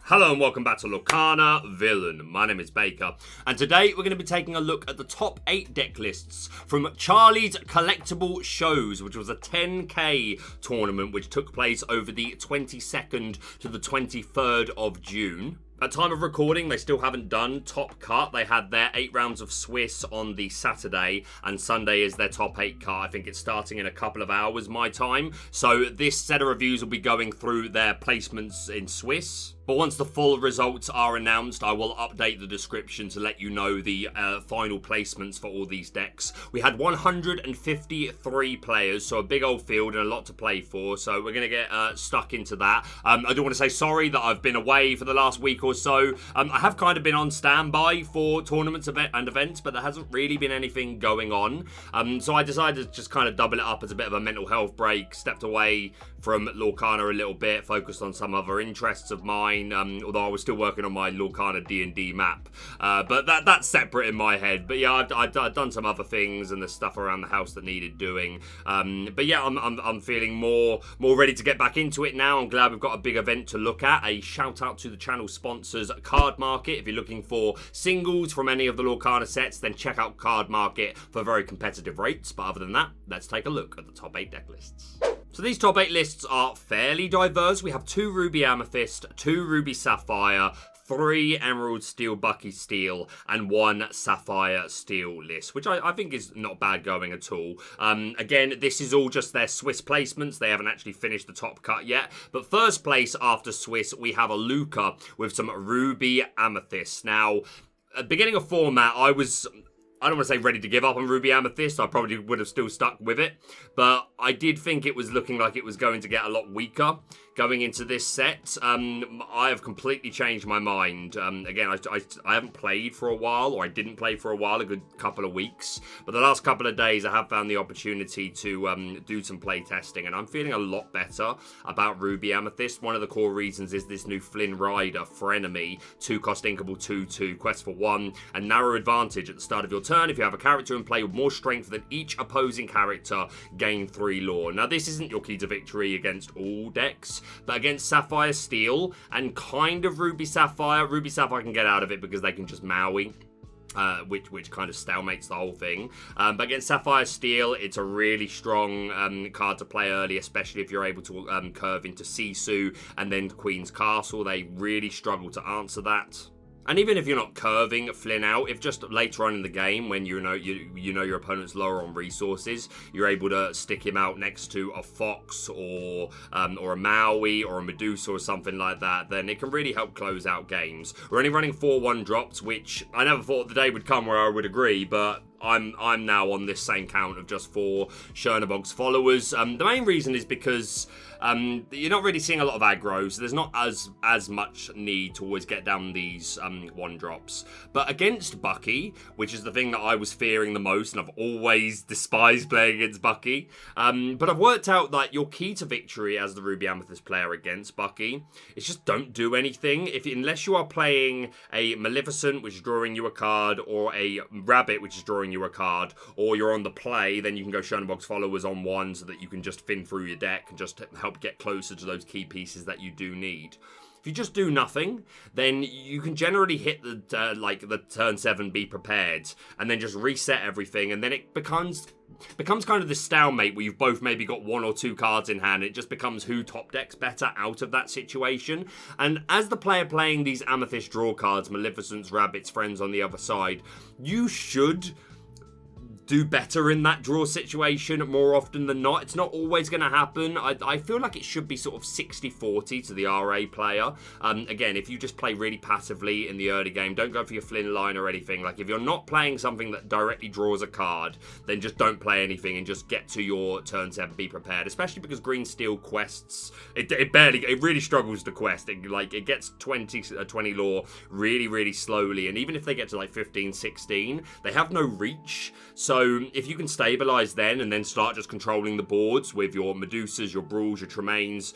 Hello and welcome back to Lorcana Villain. My name is Baker, and today we're going to be taking a look at the top 8 deck lists from Charlies Collectibles Shows, which was a 10k tournament which took place over the 22nd to the 23rd of June. At time of recording, they still haven't done top cut. They had their 8 rounds of Swiss on the Saturday, and Sunday is their top 8 cut. I think it's starting in a couple of hours my time. So this set of reviews will be going through their placements in Swiss. But once the full results are announced, I will update the description to let you know the final placements for all these decks. We had 153 players, so a big old field and a lot to play for. So we're going to get stuck into that. I do want to say sorry that I've been away for the last week or so. I have kind of been on standby for tournaments and events, but there hasn't really been anything going on. So I decided to just kind of double it up as a bit of a mental health break. Stepped away from Lorcana a little bit, focused on some other interests of mine. Although I was still working on my Lorcana D&D map, but that's separate in my head. But yeah, I've done some other things and the stuff around the house that needed doing. But yeah, I'm feeling more ready to get back into it now. I'm glad we've got a big event to look at. A shout out to the channel sponsors, Cardmarket. If you're looking for singles from any of the Lorcana sets, then check out Cardmarket for very competitive rates. But other than that, let's take a look at the top 8 deck lists. So these top 8 lists are fairly diverse. We have 2 Ruby Amethyst, 2 Ruby Sapphire, 3 Emerald Steel Bucky Steel, and 1 Sapphire Steel list, which I think is not bad going at all. Again, this is all just their Swiss placements. They haven't actually finished the top cut yet. But first place after Swiss, we have a Luca with some Ruby Amethyst. Now, at the beginning of format, I don't want to say ready to give up on Ruby Amethyst. I probably would have still stuck with it. But I did think it was looking like it was going to get a lot weaker going into this set. I have completely changed my mind. Again, I haven't played for a while, or I didn't play for a while, a good couple of weeks. But the last couple of days, I have found the opportunity to do some play testing, and I'm feeling a lot better about Ruby Amethyst. One of the core reasons is this new Flynn Rider, Frenemy, 2-cost inkable 2/2, quest for 1, and narrow advantage at the start of your turn. If you have a character in play with more strength than each opposing character, gain 3 lore. Now, this isn't your key to victory against all decks, but against Sapphire Steel and kind of Ruby Sapphire can get out of it because they can just Maui. Which kind of stalemates the whole thing. But against Sapphire Steel, it's a really strong card to play early, especially if you're able to curve into Sisu and then Queen's Castle. They really struggle to answer that. And even if you're not curving Flynn out, if just later on in the game, when you know your opponent's lower on resources, you're able to stick him out next to a Fox or a Maui or a Medusa or something like that, then it can really help close out games. We're only running 4/1 drops, which I never thought the day would come where I would agree, but I'm now on this same count of just 4 Chernobog's followers. The main reason is because you're not really seeing a lot of aggro, so there's not as much need to always get down these 1 drops. But against Bucky, which is the thing that I was fearing the most, and I've always despised playing against Bucky, but I've worked out that your key to victory as the Ruby Amethyst player against Bucky is just don't do anything. Unless you are playing a Maleficent, which is drawing you a card, or a Rabbit, which is drawing you a card, or you're on the play, then you can go Chernobog's followers on 1 so that you can just fin through your deck and just help get closer to those key pieces that you do need. If you just do nothing, then you can generally hit the turn 7 be prepared, and then just reset everything, and then it becomes kind of this stalemate where you've both maybe got 1 or 2 cards in hand. It just becomes who top decks better out of that situation. And as the player playing these Amethyst draw cards, Maleficents, Rabbits, Friends on the other side, you should do better in that draw situation more often than not. It's not always going to happen. I feel like it should be sort of 60-40 to the RA player. Again, if you just play really passively in the early game, don't go for your Flynn line or anything. Like, if you're not playing something that directly draws a card, then just don't play anything and just get to your turn 7, be prepared. Especially because Green Steel quests, it really struggles to quest. It gets 20 lore really, really slowly. And even if they get to like 15, 16, they have no reach. So if you can stabilize then and then start just controlling the boards with your Medusas, your Brawls, your Tremaines,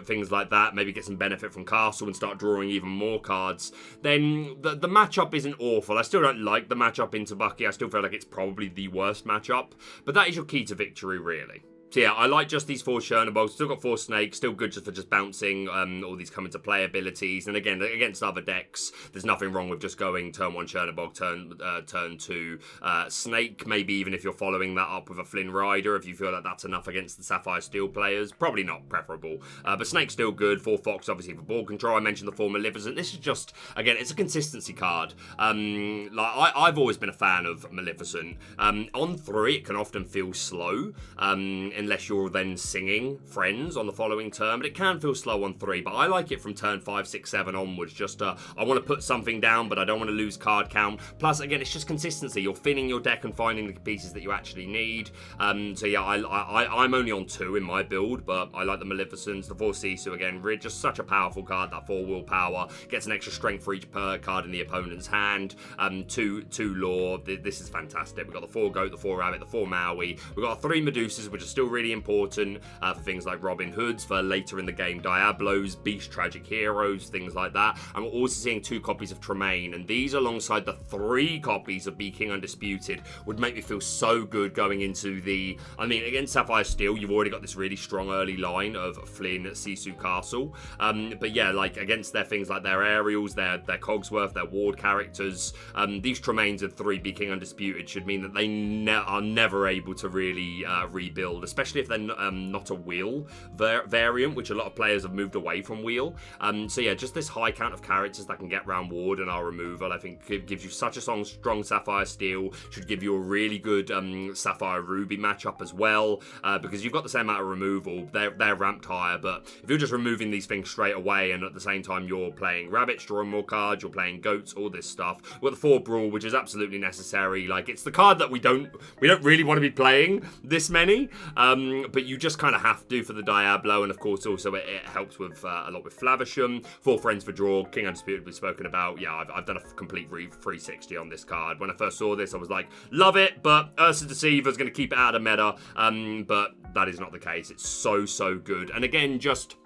things like that, maybe get some benefit from Castle and start drawing even more cards, then the matchup isn't awful. I still don't like the matchup into Bucky. I still feel like it's probably the worst matchup, but that is your key to victory, really. So yeah, I like just these 4 Chernobyls. Still got 4 Snakes. Still good just for just bouncing all these come into play abilities. And again, against other decks, there's nothing wrong with just going turn 1 Chernobyl, turn 2 Snake. Maybe even if you're following that up with a Flynn Rider, if you feel like that's enough against the Sapphire Steel players. Probably not preferable. But Snake's still good. 4 Fox, obviously, for ball control. I mentioned the 4 Maleficent. This is just, again, it's a consistency card. I've always been a fan of Maleficent. On 3, it can often feel slow. Unless you're then singing Friends on the following turn, but it can feel slow on 3, but I like it from turn 5, 6, 7 onwards. Just I want to put something down, but I don't want to lose card count. Plus, again, it's just consistency. You're thinning your deck and finding the pieces that you actually need. So yeah, I'm only on 2 in my build, but I like the Maleficents. The 4 Sisu, again, just such a powerful card. That 4 willpower gets an extra strength for each card in the opponent's hand. 2 lore. This is fantastic. We've got the 4 Goat, the 4 Rabbit, the 4 Maui. We've got 3 Medusas, which are still really important for things like Robin Hoods, for later in the game Diablos, Beast Tragic Heroes, things like that. And we're also seeing 2 copies of Tremaine, and these alongside the 3 copies of Be King Undisputed would make me feel so good going into the... I mean, against Sapphire Steel, you've already got this really strong early line of Flynn, Sisu Castle. But yeah, like against their things like their Aerials, their Cogsworth, their Ward characters, these Tremaines and 3 Be King Undisputed should mean that they are never able to really rebuild, especially if they're not a wheel variant, which a lot of players have moved away from wheel. So yeah, just this high count of characters that can get round Ward and our removal, I think gives you such a strong Sapphire Steel. Should give you a really good Sapphire Ruby matchup as well, because you've got the same amount of removal. They're ramped higher, but if you're just removing these things straight away and at the same time you're playing Rabbits, drawing more cards, you're playing Goats, all this stuff. We've got the 4 Brawl, which is absolutely necessary. Like, it's the card that we don't really want to be playing this many, but you just kind of have to for the Diablo, and of course also it helps with a lot with Flavisham. 4 Friends for draw, King Undisputed we've spoken about. Yeah, I've done a complete 360 on this card. When I first saw this, I was like, love it, but Ursa Deceiver's going to keep it out of meta, but that is not the case. It's so good. And again, just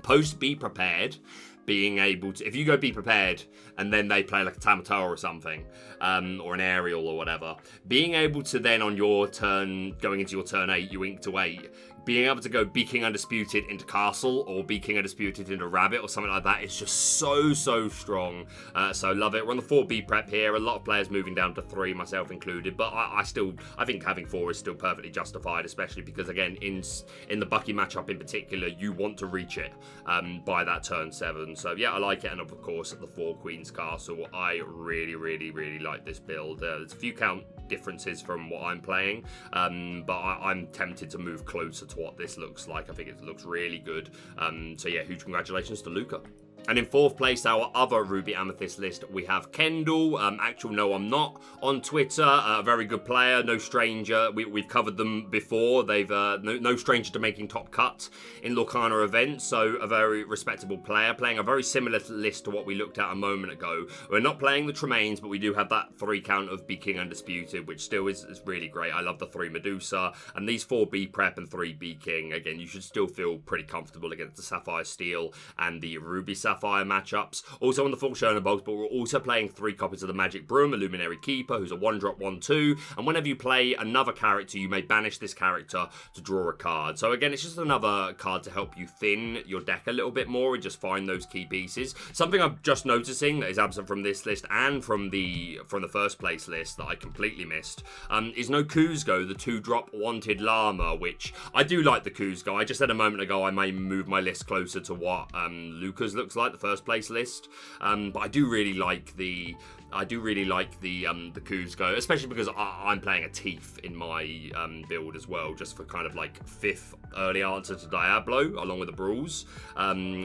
post Be Prepared, being able to, if you go Be Prepared and then they play like a Tamatoa or something, or an Aerial or whatever, being able to then on your turn, going into your turn 8, you ink to 8, being able to go Be King Undisputed into Castle or Be King Undisputed into Rabbit or something like that is just so strong. So love it. We're on the 4 B prep here. A lot of players moving down to 3, myself included, but I think having 4 is still perfectly justified, especially because again in the Bucky matchup in particular, you want to reach it by that turn 7. So yeah, I like it. And of course the 4 Queen's Castle, I really like this build. There's a few count differences from what I'm playing, but I'm tempted to move closer to what this looks like. I think it looks really good. So yeah, huge congratulations to Luca. And in 4th place, our other Ruby Amethyst list, we have Kendall. Actual No I'm Not on Twitter. A very good player, no stranger. We've covered them before. They've no stranger to making top cut in Lorcana events. So a very respectable player, playing a very similar list to what we looked at a moment ago. We're not playing the Tremaines, but we do have that 3 count of Be King Undisputed, which still is really great. I love the 3 Medusa. And these 4 B Prep and 3 Be King, again, you should still feel pretty comfortable against the Sapphire Steel and the Ruby Sapphire matchups. Also on the full Chernobyls, but we're also playing 3 copies of the Magic Broom, a Luminary Keeper, who's a 1-drop 1/2, and whenever you play another character, you may banish this character to draw a card. So again, it's just another card to help you thin your deck a little bit more and just find those key pieces. Something I'm just noticing that is absent from this list and from the first place list that I completely missed is no Kuzco, the 2-drop Wanted Llama, which I do like the Kuzco. I just said a moment ago I may move my list closer to what Luca's looks like, the first place list, but I do really like the Kuzco, especially because I'm playing a Teeth in my build as well, just for kind of like 5th early answer to Diablo along with the Brawls.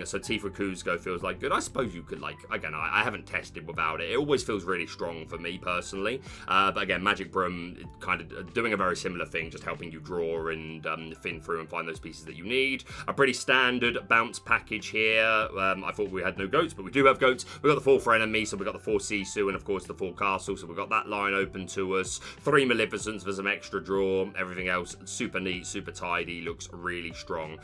So Teeth with Kuzco feels like good. I suppose you could, like, again, I haven't tested without it. It always feels really strong for me personally. But again, Magic Broom kind of doing a very similar thing, just helping you draw and thin through and find those pieces that you need. A pretty standard bounce package here. I thought we had no goats, but we do have goats. We've got the 4 Frenemy, so we've got the 4 Sisu, and of course the 4 Castle, so we've got that line open to us. 3 Maleficents for some extra draw. Everything else super neat, super tidy, looks really strong.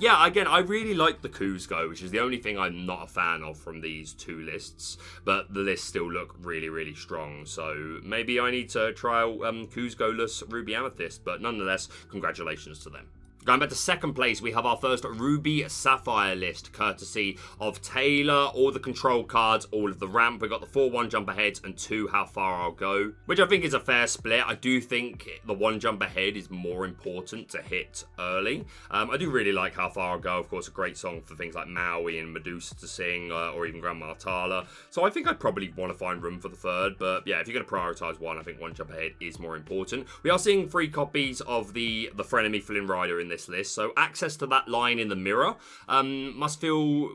Yeah, again, I really like the Kuzco, which is the only thing I'm not a fan of from these 2 lists, but the lists still look really strong, so maybe I need to try out Kuzco-less Ruby Amethyst, but nonetheless, congratulations to them. Going back to second place, we have our first Ruby Sapphire list, courtesy of Taylor. All the control cards, all of the ramp. We got the 4 1 jump aheads and 2 how far I'll go, which I think is a fair split. I do think the 1 jump ahead is more important to hit early. I do really like how far I'll go. Of course, a great song for things like Maui and Medusa to sing, or even Grandma Tala. So I think I'd probably want to find room for the third. But yeah, if you're going to prioritize one, I think 1 jump ahead is more important. We are seeing 3 copies of the Frenemy Flynn Rider in this list, so access to that line in the mirror must feel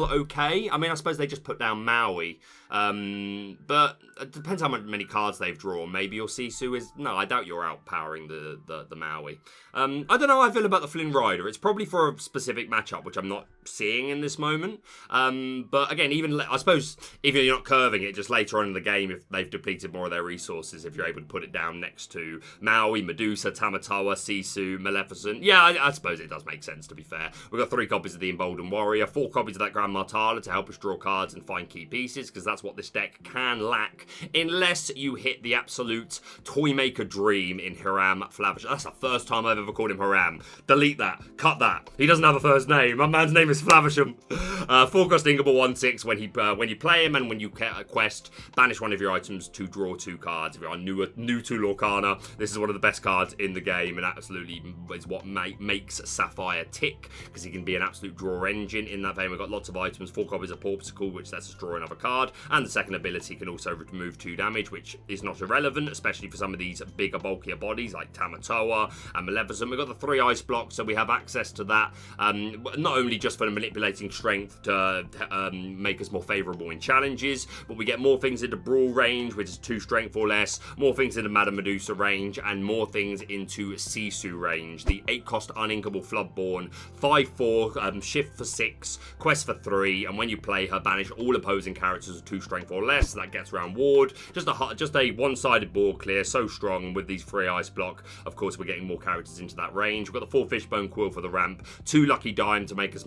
okay. I mean, I suppose they just put down Maui, but it depends how many cards they've drawn. Maybe your Sisu is... No, I doubt you're outpowering the Maui. I don't know how I feel about the Flynn Rider. It's probably for a specific matchup, which I'm not seeing in this moment. But again, I suppose even if you're not curving it, just later on in the game, if they've depleted more of their resources, if you're able to put it down next to Maui, Medusa, Tamatoa, Sisu, Maleficent. Yeah, I suppose it does make sense, to be fair. We've got 3 copies of the Emboldened Warrior, 4 copies of that Grandma Tala to help us draw cards and find key pieces, because that's what this deck can lack, unless you hit the absolute Toymaker dream in Hiram Flavisham. That's the first time I've ever called him Hiram. Delete that. Cut that. He doesn't have a first name. My man's name is Flavisham. 4-cost Inkable 1/6 when you play him, and when you quest, banish one of your items to draw 2 cards. If you are new to Lorcana, this is one of the best cards in the game, and absolutely is what makes Sapphire tick, because he can be an absolute draw engine. In that vein, we've got lots of items, 4 copies of Porpsicle, which lets us draw another card, and the second ability can also remove 2 damage, which is not irrelevant, especially for some of these bigger, bulkier bodies like Tamatoa and Maleficent. We've got the 3 ice blocks, so we have access to that, not only just for the manipulating strength to make us more favourable in challenges, but we get more things into Brawl range, which is 2 strength or less, more things into Madame Medusa range, and more things into Sisu range. The 8-cost Uninkable Floodborn, 5/4, shift for 6, quest for 3, and when you play her, banish all opposing characters of 2 strength or less. That gets around ward. Just a one-sided board clear, so strong. And with these 3 ice block, of course, we're getting more characters into that range. We've got the 4 Fishbone Quill for the ramp, 2 Lucky Dime to make us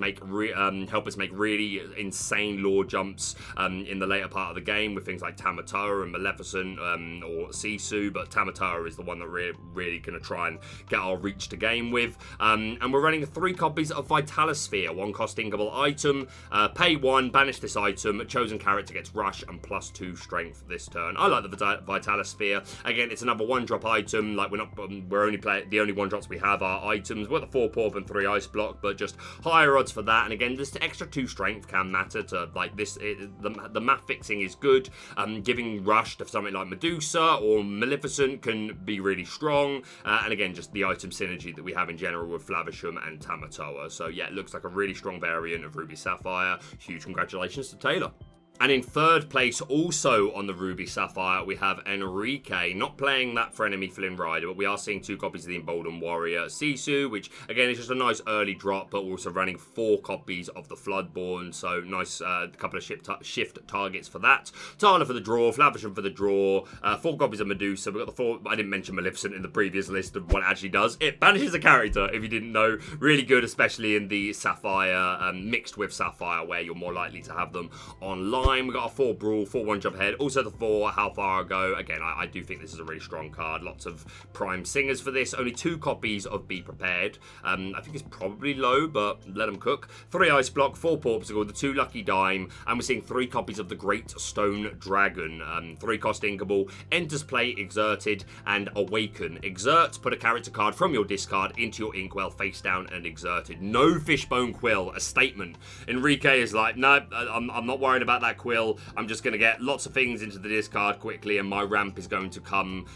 help us make really insane lore jumps in the later part of the game with things like Tamatoa and Maleficent or Sisu, but Tamatoa is the one that really going to try and get our reach to game with. And we're running 3 copies of Vitalisphere, 1-cost Inkable item, pay 1, banish this item, chosen character gets rush and +2 strength this turn. I like the Vitalisphere. Again, it's another 1-drop item. Like we're only playing, the only 1-drops we have are items. We're the 4 Pawp and 3 ice block, but just higher odds for that. And again, this extra 2 strength can matter to like this. The math fixing is good. Giving rush to something like Medusa or Maleficent can be really strong. And again, just the item synergy that we have in general with Flavisham and Tamatoa. So yeah, it looks like a really strong variant of Ruby Sapphire. Huge congratulations to Taylor. And in third place, also on the Ruby Sapphire, we have Enrique, not playing that Frenemy Flynn Rider, but we are seeing 2 copies of the Emboldened Warrior Sisu, which, again, is just a nice early drop, but also running 4 copies of the Floodborn, so nice couple of shift targets for that. Tala for the draw, Flavisham for the draw, 4 copies of Medusa. We've got the 4, I didn't mention Maleficent in the previous list of what it actually does. It banishes a character, if you didn't know. Really good, especially in the Sapphire, mixed with Sapphire, where you're more likely to have them online. We've got a 4 Brawl, 4 1-jump ahead. Also the 4 How Far I Go. Again, I do think this is a really strong card. Lots of prime singers for this. Only 2 copies of Be Prepared. I think it's probably low, but let them cook. 3 Ice Block, 4 Porpsicle, the 2 Lucky Dime, and we're seeing 3 copies of the Great Stone Dragon. 3-cost Inkable, enters play, exerted, and awaken. Exert, put a character card from your discard into your inkwell face down and exerted. No Fishbone Quill, a statement. Enrique is like, no, I'm not worried about that quill. I'm just going to get lots of things into the discard quickly, and my ramp is going to come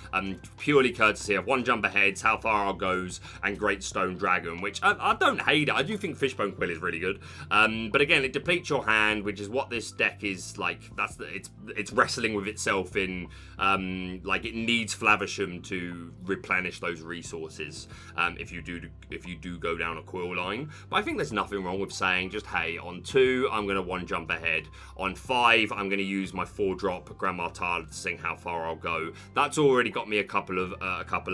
purely courtesy of 1 jump aheads, How Far I Goes, and Great Stone Dragon, which I don't hate it. I do think Fishbone Quill is really good. But again, it depletes your hand, which is what this deck is like. It's wrestling with itself in like it needs Flavisham to replenish those resources if you do go down a quill line. But I think there's nothing wrong with saying just, hey, on 2 I'm going to 1 jump ahead. On 5 I'm going to use my 4-drop Grandma Tala to sing How Far I'll Go. That's already got me a couple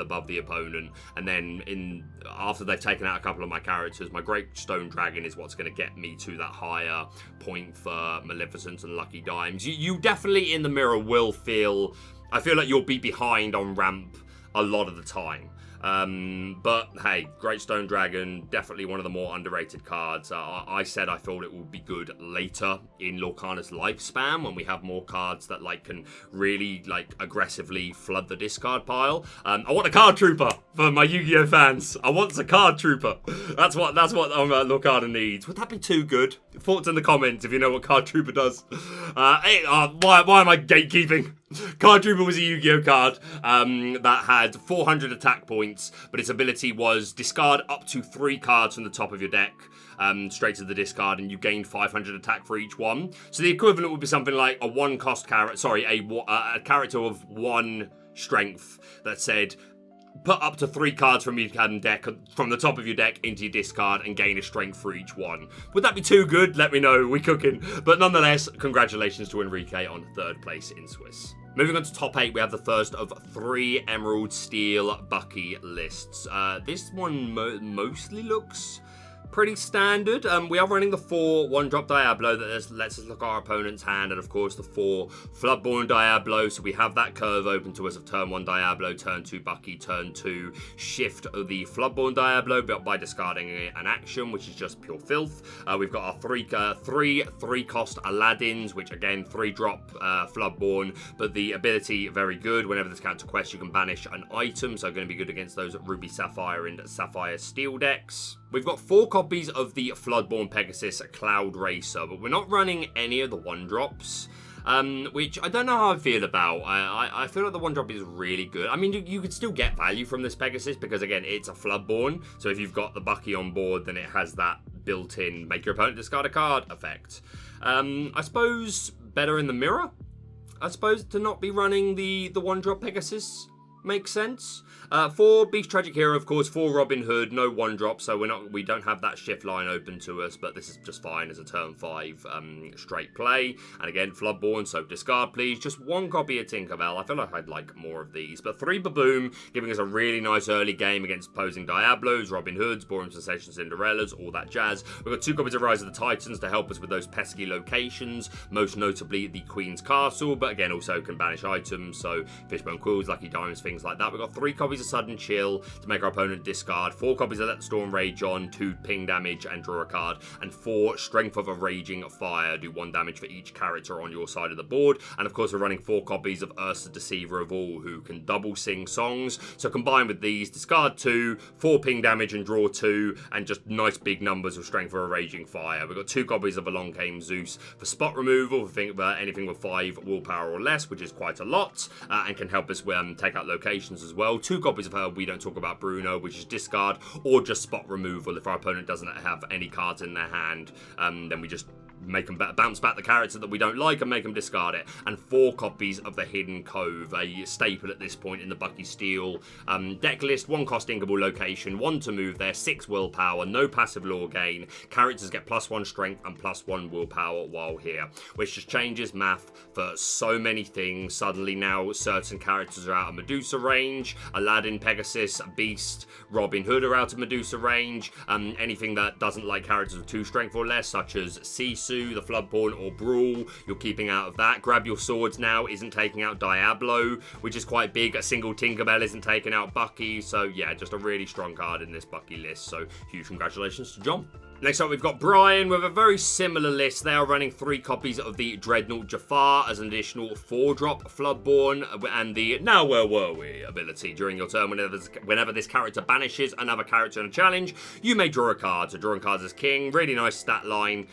above the opponent. And then after they've taken out a couple of my characters, my Great Stone Dragon is what's going to get me to that higher point for Maleficent and Lucky Dimes. You definitely in the mirror will feel... I feel like you'll be behind on ramp a lot of the time. But hey, Great Stone Dragon, definitely one of the more underrated cards. I said I thought it would be good later in Lorcana's lifespan when we have more cards that like can really like aggressively flood the discard pile. I want a card trooper for my Yu-Gi-Oh fans. I want a card trooper. That's what Lorcana needs. Would that be too good? Thoughts in the comments if you know what card trooper does. Why am I gatekeeping? Card Trooper was a Yu-Gi-Oh card that had 400 attack points, but its ability was discard up to 3 cards from the top of your deck, straight to the discard, and you gained 500 attack for each one. So the equivalent would be something like a 1-cost character, a character of 1 strength that said, put up to 3 cards from your deck, from the top of your deck into your discard and gain a strength for each one. Would that be too good? Let me know. We're cooking. But nonetheless, congratulations to Enrique on 3rd place in Swiss. Moving on to top 8, we have the first of 3 Emerald Steel Bucky lists. This one mostly looks pretty standard. We are running the 4 1-drop Diablo that lets us look at our opponent's hand, and of course the 4 Floodborn Diablo, so we have that curve open to us of turn 1 Diablo, turn 2 Bucky, turn 2 shift the Floodborn Diablo, but by discarding an action, which is just pure filth. We've got our 3-cost Aladdins, which again 3-drop Floodborn, but the ability very good. Whenever this counter quest, you can banish an item, so going to be good against those Ruby Sapphire and Sapphire Steel decks. We've got 4 copies of the Floodborn Pegasus Cloud Racer, but we're not running any of the 1-drops, which I don't know how I feel about. I feel like the 1-drop is really good. I mean, you could still get value from this Pegasus because, again, it's a Floodborn, so if you've got the Bucky on board, then it has that built-in make your opponent discard a card effect. I suppose better in the mirror, I suppose, to not be running the 1-drop Pegasus. Makes sense. 4 Beast Tragic Hero, of course, 4 Robin Hood, no 1-drop, so we don't have that shift line open to us, but this is just fine as a turn 5 straight play. And again, Floodborn, so discard please. Just 1 copy of Tinkerbell. I feel like I'd like more of these. But 3 Baboom, giving us a really nice early game against opposing Diablos, Robin Hoods, Boring Sensation Cinderellas, all that jazz. We've got 2 copies of Rise of the Titans to help us with those pesky locations, most notably the Queen's Castle, but again also can banish items, so Fishbone Quills, Lucky Diamonds, things like that. We've got 3 copies of Sudden Chill to make our opponent discard, 4 copies of Let the Storm Rage On, 2 ping damage and draw a card, and 4 Strength of a Raging Fire, do 1 damage for each character on your side of the board. And of course we're running 4 copies of Ursa Deceiver of All, who can double sing songs, so combined with these, discard 2, 4 ping damage and draw 2, and just nice big numbers of Strength of a Raging Fire. We've got 2 copies of Along Came Zeus for spot removal, for anything with 5 willpower or less, which is quite a lot, and can help us take out locations as well. 2 copies of her We Don't Talk About Bruno, which is discard or just spot removal. If our opponent doesn't have any cards in their hand, then we just make them bounce back the character that we don't like and make them discard it. And 4 copies of the Hidden Cove, a staple at this point in the Bucky Steel deck list. 1 cost inkable location, 1 to move there, 6 willpower, no passive lore gain. Characters get +1 strength and +1 willpower while here, which just changes math for so many things. Suddenly now certain characters are out of Medusa range. Aladdin, Pegasus, Beast, Robin Hood are out of Medusa range. Anything that doesn't like characters with 2 strength or less, such as Sisu, the Floodborn, or Brawl, you're keeping out of that. Grab Your Swords now isn't taking out Diablo, which is quite big. A single Tinkerbell isn't taking out Bucky, so yeah, just a really strong card in this Bucky list, so huge congratulations to John. Next up, we've got Brian with a very similar list. They are running 3 copies of the Dreadnought Jafar as an additional 4-drop Floodborn and the Now Where Were We ability. During your turn, whenever this character banishes another character in a challenge, you may draw a card. So drawing cards as king, really nice stat line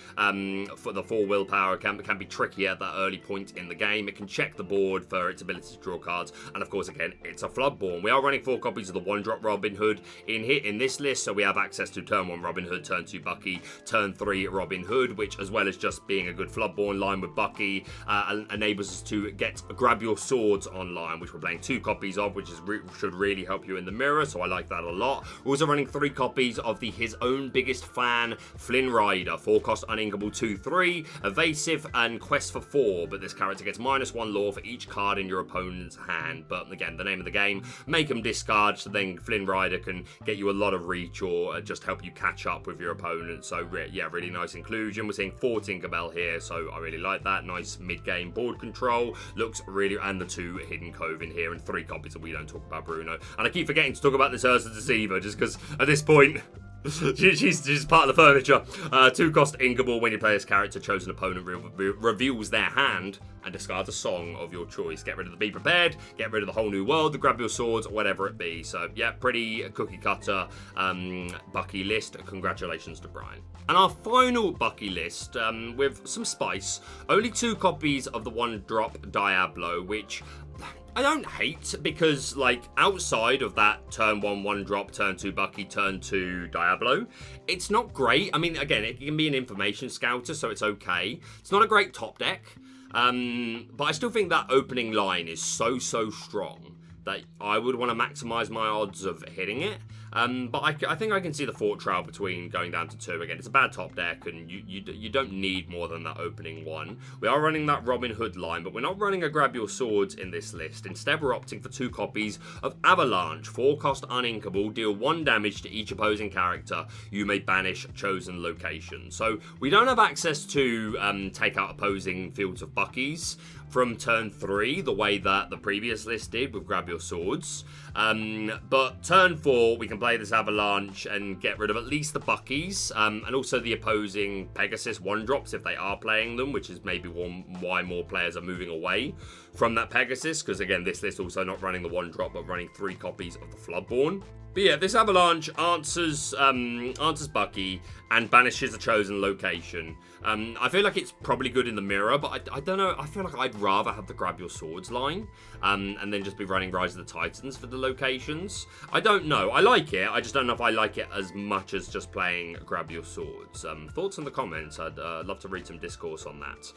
for the 4 willpower. Can be tricky at that early point in the game. It can check the board for its ability to draw cards. And of course, again, it's a Floodborn. We are running 4 copies of the 1-drop Robin Hood in this list, so we have access to turn 1 Robin Hood, turn 2 Bucky, turn 3 Robin Hood, which, as well as just being a good Floodborn line with Bucky, enables us to get Grab Your Swords online, which we're playing 2 copies of, which should really help you in the mirror, so I like that a lot. We're also running 3 copies of the His Own Biggest Fan Flynn Rider, 4-cost uninkable 2/3, evasive, and quest for 4, but this character gets -1 lore for each card in your opponent's hand. But again, the name of the game, make them discard, so then Flynn Rider can get you a lot of reach or just help you catch up with your opponent. opponent. So yeah, really nice inclusion. We're seeing 4 Tinkerbell here, so I really like that. Nice mid-game board control. Looks really, and the 2 Hidden Cove in here, and 3 copies that we don't talk about Bruno. And I keep forgetting to talk about this Ursa Deceiver, just because at this point, she's part of the furniture. 2 cost Inkable. When you play this character, chosen opponent reveals their hand and discards a song of your choice. Get rid of the Be Prepared, get rid of the Whole New World, the Grab Your Swords, whatever it be. So yeah, pretty cookie cutter Bucky list. Congratulations to Brian. And our final Bucky list, with some spice, only 2 copies of the 1-drop Diablo, which I don't hate, because like outside of that turn 1 1-drop, turn 2 Bucky, turn 2 Diablo, it's not great. I mean, again, it can be an information scouter, so it's okay. It's not a great top deck, but I still think that opening line is so strong that I would want to maximize my odds of hitting it. But I think I can see the thought trail between going down to 2. Again, it's a bad top deck, and you don't need more than that opening 1. We are running that Robin Hood line, but we're not running a Grab Your Swords in this list. Instead, we're opting for 2 copies of Avalanche. 4 cost uninkable, deal 1 damage to each opposing character. You may banish chosen location. So we don't have access to take out opposing fields of Buckies from turn 3, the way that the previous list did with Grab Your Swords. But turn 4, we can play this Avalanche and get rid of at least the Buckies, and also the opposing Pegasus 1-drops if they are playing them, which is maybe why more players are moving away from that Pegasus, because again, this list also not running the 1-drop, but running 3 copies of the Floodborn. But yeah, this Avalanche answers Bucky and banishes a chosen location. I feel like it's probably good in the mirror, but I don't know. I feel like I'd rather have the Grab Your Swords line, and then just be running Rise of the Titans for the locations. I don't know. I like it. I just don't know if I like it as much as just playing Grab Your Swords. Thoughts in the comments. I'd love to read some discourse on that.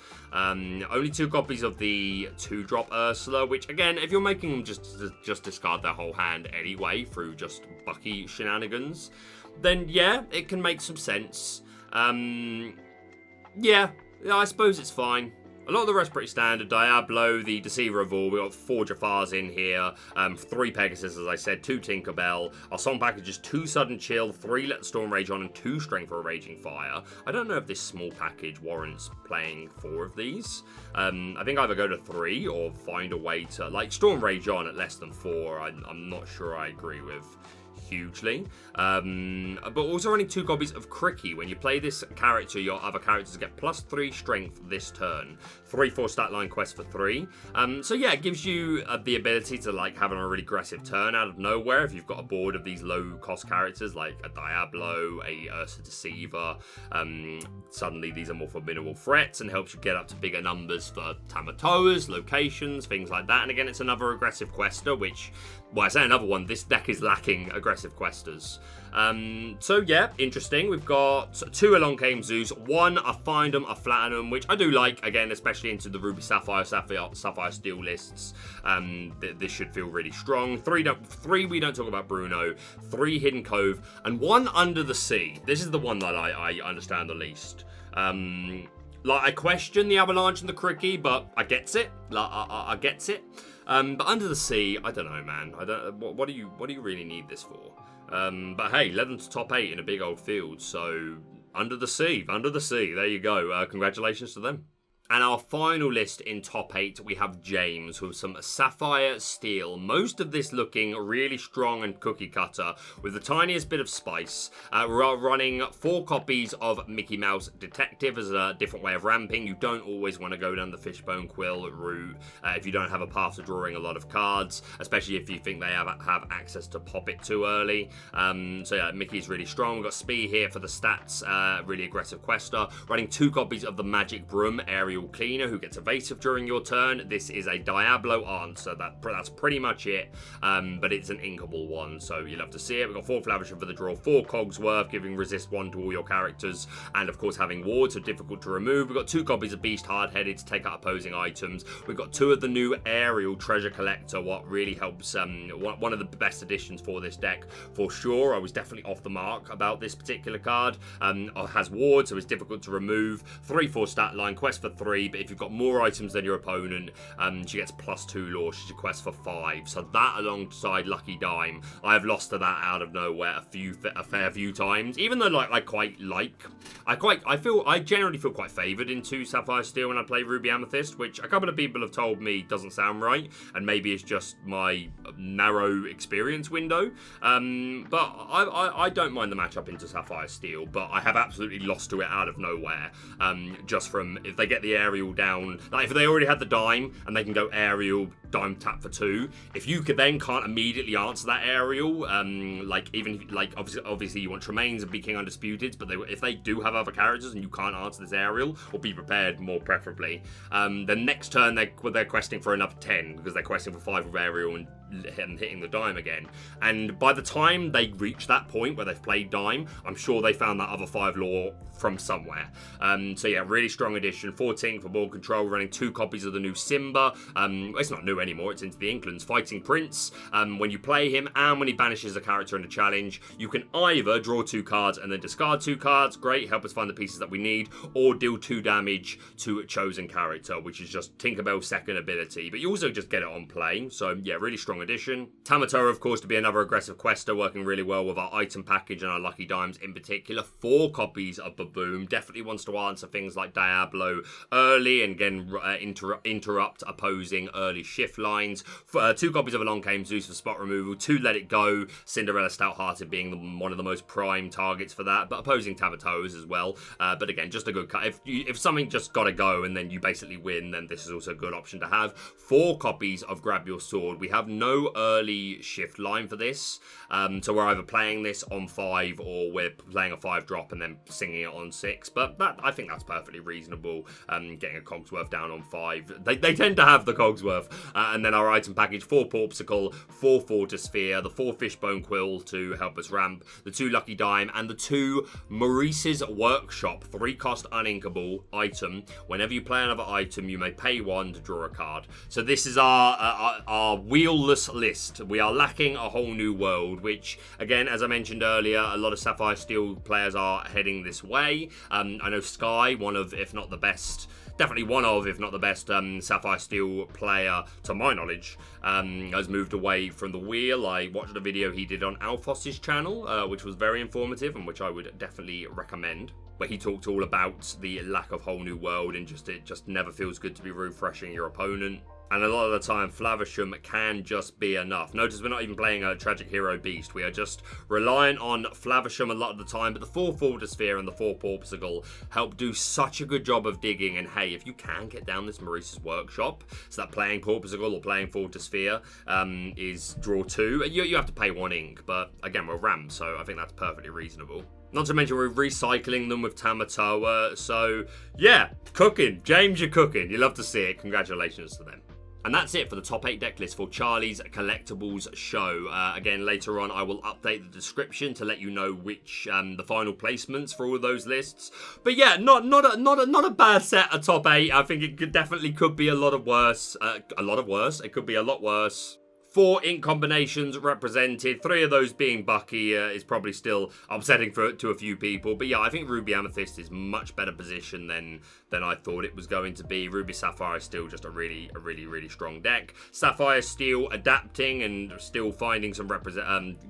Only 2 copies of the 2-drop Ursula, which again, if you're making them just discard their whole hand anyway through just Bucky shenanigans, then yeah, it can make some sense. Yeah, I suppose it's fine. A lot of the rest pretty standard. Diablo, the Deceiver of All. We've got 4 Jafars in here. 3 Pegasus, as I said. 2 Tinkerbell. Our song package is 2 Sudden Chill, 3 Let the Storm Rage On, and 2 Strength for a Raging Fire. I don't know if this small package warrants playing 4 of these. I think either go to 3 or find a way to... Like, Storm Rage On at less than 4, I'm not sure I agree with hugely. But also running 2 copies of Cricky. When you play this character, your other characters get +3 strength this turn. 3/4 stat line quest for 3. So yeah, it gives you the ability to like have a really aggressive turn out of nowhere if you've got a board of these low cost characters like a Diablo, a Ursa Deceiver. Suddenly these are more formidable threats and helps you get up to bigger numbers for Tamatoas, locations, things like that. And again, it's another aggressive quester, which, well, I say another one, this deck is lacking aggressive questers. So yeah, interesting. We've got 2 Along Came Zeus, 1 a Find 'em, a Flatten 'em, which I do like, again, especially into the Ruby Sapphire, Sapphire Steel lists. This should feel really strong. 3 we don't talk about Bruno, 3 Hidden Cove, and 1 Under the Sea. This is the one that I understand the least. Like, I question the Avalanche and the Cricky, but I gets it. Like, I gets it. But Under the Sea, I don't know, man. I don't. What do you really need this for? But hey, led them to top 8 in a big old field. So Under the Sea. There you go. Congratulations to them. And our final list in top 8, we have James with some Sapphire Steel. Most of this looking really strong and cookie cutter with the tiniest bit of spice. We're running 4 copies of Mickey Mouse Detective as a different way of ramping. You don't always want to go down the Fishbone Quill route if you don't have a path to drawing a lot of cards, especially if you think they have access to pop it too early. So yeah, Mickey's really strong. We've got Spee here for the stats, really aggressive quester. Running 2 copies of the Magic Broom, Aerial Cleaner, who gets evasive during your turn. This is a Diablo answer. That's pretty much it, but it's an inkable one, so you'll have to see it. We've got 4 Flavisher for the draw, 4 Cogsworth, giving resist 1 to all your characters, and of course having wards, so difficult to remove. We've got 2 copies of Beast Hard-Headed to take out opposing items. We've got 2 of the new Aerial Treasure Collector, what really helps, one of the best additions for this deck for sure. I was definitely off the mark about this particular card. Has wards, so it's difficult to remove. 3/4 stat line, quest for 3. 3, but if you've got more items than your opponent, she gets +2 lore. She's a quest for 5. So that alongside Lucky Dime, I have lost to that out of nowhere a fair few times. Even though I generally feel quite favoured into Sapphire Steel when I play Ruby Amethyst, which a couple of people have told me doesn't sound right, and maybe it's just my narrow experience window. But I don't mind the matchup into Sapphire Steel, but I have absolutely lost to it out of nowhere. Just from if they get the aerial down, like if they already had the dime and they can go aerial, dime tap for 2. If you can't immediately answer that aerial, obviously you want Tremaine's and be King Undisputed, but if they do have other characters and you can't answer this aerial, or be prepared more preferably, then next turn they're questing for another 10 because they're questing for 5 with aerial and hitting the dime again. And by the time they reach that point where they've played dime, I'm sure they found that other 5 lore from somewhere. So yeah, really strong addition. 14 for board control, running 2 copies of the new Simba. It's not new anymore, it's into the Inklands. Fighting Prince. When you play him and when he banishes a character in a challenge, you can either draw 2 cards and then discard 2 cards, great, help us find the pieces that we need, or deal 2 damage to a chosen character, which is just Tinkerbell's second ability. But you also just get it on play, so yeah, really strong addition. Tamatoa, of course, to be another aggressive quester, working really well with our item package and our Lucky Dimes in particular. 4 copies of Baboom, definitely wants to answer things like Diablo early and again interrupt opposing early shift lines. 2 copies of Along Came Zeus for spot removal, 2 Let It Go, Cinderella Stout-Hearted being one of the most prime targets for that, but opposing Tamatoas as well. But again, just a good cut. If something just gotta go and then you basically win, then this is also a good option to have. 4 copies of Grab Your Sword. We have no early shift line for this, so we're either playing this on 5 or we're playing a 5-drop and then singing it on 6, but I think that's perfectly reasonable. Getting a Cogsworth down on 5, they tend to have the Cogsworth, and then our item package: 4 Porpsicle, 4 Fortress Sphere, the 4 Fishbone Quill to help us ramp, the 2 Lucky Dime, and the 2 Maurice's Workshop, 3-cost uninkable item. Whenever you play another item, you may pay 1 to draw a card. So this is our wheel-less list. We are lacking a whole new world, which, again, as I mentioned earlier, a lot of Sapphire Steel players are heading this way. I know Sky, one of, if not the best, definitely one of, if not the best, Sapphire Steel player, to my knowledge, has moved away from the wheel. I watched a video he did on Alphos's channel, which was very informative and which I would definitely recommend, where he talked all about the lack of whole new world and it just never feels good to be refreshing your opponent. And a lot of the time, Flavisham can just be enough. Notice we're not even playing a Tragic Hero Beast. We are just reliant on Flavisham a lot of the time. But the 4 Fortress Sphere and the 4 Porpsicle help do such a good job of digging. And hey, if you can get down this Maurice's Workshop, so that playing Porpsicle or playing Fortress Sphere is draw 2. You have to pay 1 ink. But again, we're rammed, so I think that's perfectly reasonable. Not to mention we're recycling them with Tamatoa. So yeah, cooking. James, you're cooking. You love to see it. Congratulations to them. And that's it for the top 8 deck list for Charlies Collectibles Show. Again, later on, I will update the description to let you know which the final placements for all of those lists. But yeah, not a bad set of top 8. I think it definitely could be a lot worse. It could be a lot worse. 4 ink combinations represented, 3 of those being Bucky is probably still upsetting to a few people. But yeah, I think Ruby Amethyst is much better position than I thought it was going to be. Ruby Sapphire is still just a really strong deck. Sapphire Steel adapting and still finding some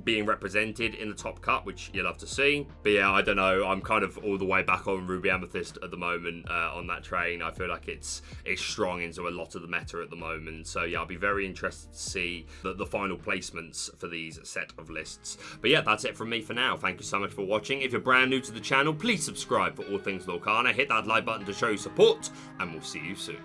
being represented in the top cut, which you love to see. But yeah, I don't know. I'm kind of all the way back on Ruby Amethyst at the moment on that train. I feel like it's strong into a lot of the meta at the moment. So yeah, I'll be very interested to see the final placements for these set of lists. But yeah, that's it from me for now. Thank you so much for watching. If you're brand new to the channel, please subscribe for all things Lorcana. Hit that like button to show support, and we'll see you soon.